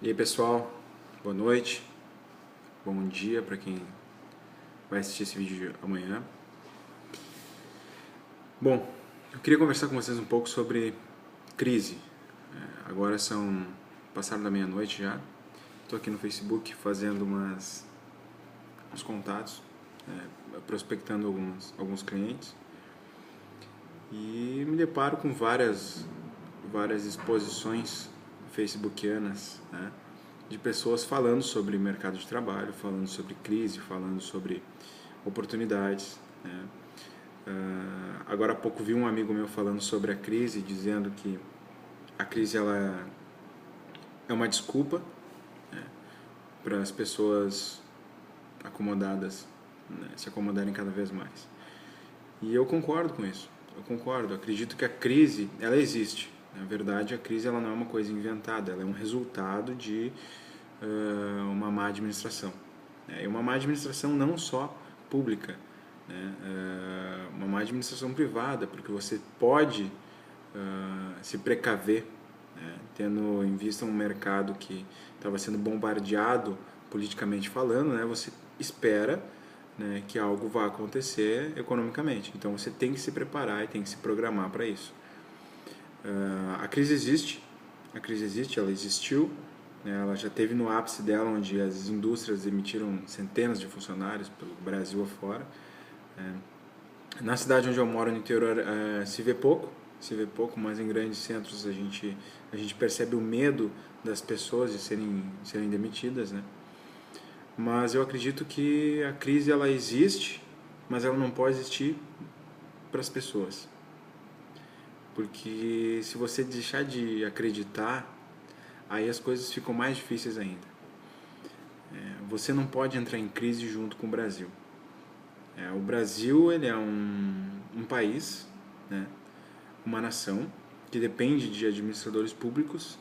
E aí pessoal, boa noite, bom dia para quem vai assistir esse vídeo amanhã. Bom, eu queria conversar com vocês um pouco sobre crise. Agora passaram da meia-noite já. Estou aqui no Facebook fazendo uns contatos, prospectando alguns clientes e me deparo com várias exposições facebookianas, né, de pessoas falando sobre mercado de trabalho, falando sobre crise, falando sobre oportunidades, né. Agora há pouco vi um amigo meu falando sobre a crise, dizendo que a crise ela é uma desculpa, né, para as pessoas acomodadas, né, se acomodarem cada vez mais. E eu concordo com isso. Eu concordo. Acredito que a crise ela existe. Na verdade, a crise ela não é uma coisa inventada. Ela é um resultado de uma má administração. E uma má administração não só pública, né? Uma má administração privada, porque você pode se precaver, né? Tendo em vista um mercado que estava sendo bombardeado politicamente falando, né? Você espera, né, que algo vá acontecer economicamente. Então você tem que se preparar e tem que se programar para isso. A crise existe, ela existiu, né, ela já teve no ápice dela, onde as indústrias emitiram centenas de funcionários pelo Brasil afora. Na cidade onde eu moro, no interior, se vê pouco, mas em grandes centros a gente percebe o medo das pessoas de serem demitidas, né? Mas eu acredito que a crise ela existe, mas ela não pode existir para as pessoas. Porque se você deixar de acreditar, aí as coisas ficam mais difíceis ainda. Você não pode entrar em crise junto com o Brasil. O Brasil ele é um país, né, uma nação que depende de administradores públicos,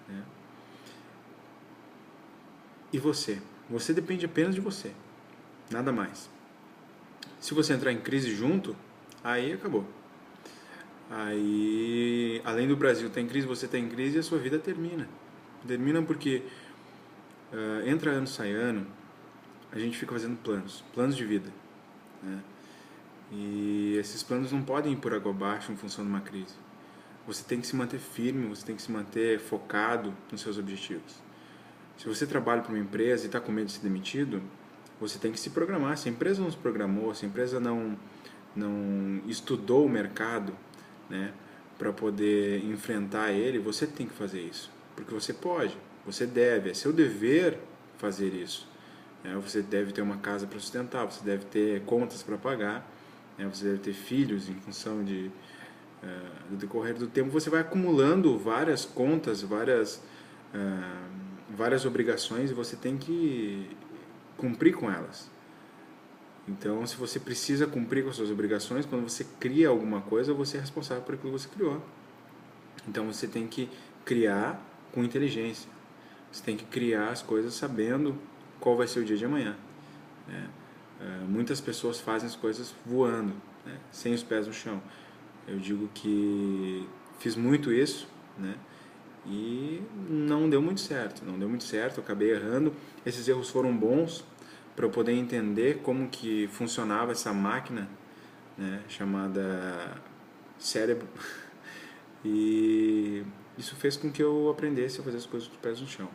né, e você depende apenas de você, nada mais. Se você entrar em crise junto, aí acabou. Aí, além do Brasil estar em crise, você está em crise e a sua vida termina. Termina porque entra ano, sai ano, a gente fica fazendo planos de vida, né? E esses planos não podem ir por água abaixo em função de uma crise. Você tem que se manter firme, você tem que se manter focado nos seus objetivos. Se você trabalha para uma empresa e está com medo de ser demitido, você tem que se programar. Se a empresa não se programou, se a empresa não estudou o mercado, né, para poder enfrentar ele, você tem que fazer isso. Porque você pode, você deve, é seu dever fazer isso. Você deve ter uma casa para sustentar, você deve ter contas para pagar, você deve ter filhos em função do decorrer do tempo. Você vai acumulando várias contas, várias obrigações e você tem que cumprir com elas. Então, se você precisa cumprir com as suas obrigações, quando você cria alguma coisa, você é responsável por aquilo que você criou. Então, você tem que criar com inteligência. Você tem que criar as coisas sabendo qual vai ser o dia de amanhã, né? Muitas pessoas fazem as coisas voando, né, sem os pés no chão. Eu digo que fiz muito isso, né, e não deu muito certo. Eu acabei errando. Esses erros foram bons para eu poder entender como que funcionava essa máquina, né, chamada cérebro. E isso fez com que eu aprendesse a fazer as coisas com os pés no chão.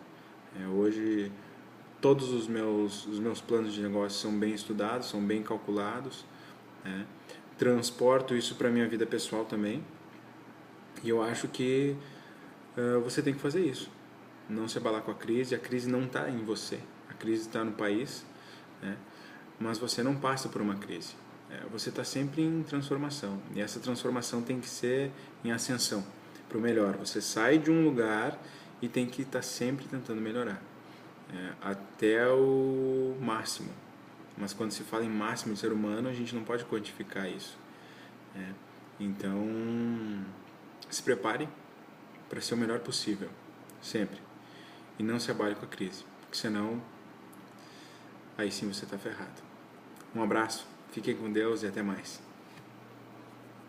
Hoje todos os meus planos de negócio são bem estudados, são bem calculados, né? Transporto isso para a minha vida pessoal também. E eu acho que você tem que fazer isso. Não se abalar com a crise não está em você. A crise está no país, né? Mas você não passa por uma crise. Você está sempre em transformação. E essa transformação tem que ser em ascensão, para o melhor. Você sai de um lugar e tem que estar sempre tentando melhorar, até o máximo. Mas quando se fala em máximo de ser humano, a gente não pode quantificar isso. Então, se prepare para ser o melhor possível, sempre. E não se abale com a crise, porque senão, aí sim você está ferrado. Um abraço, fiquem com Deus e até mais.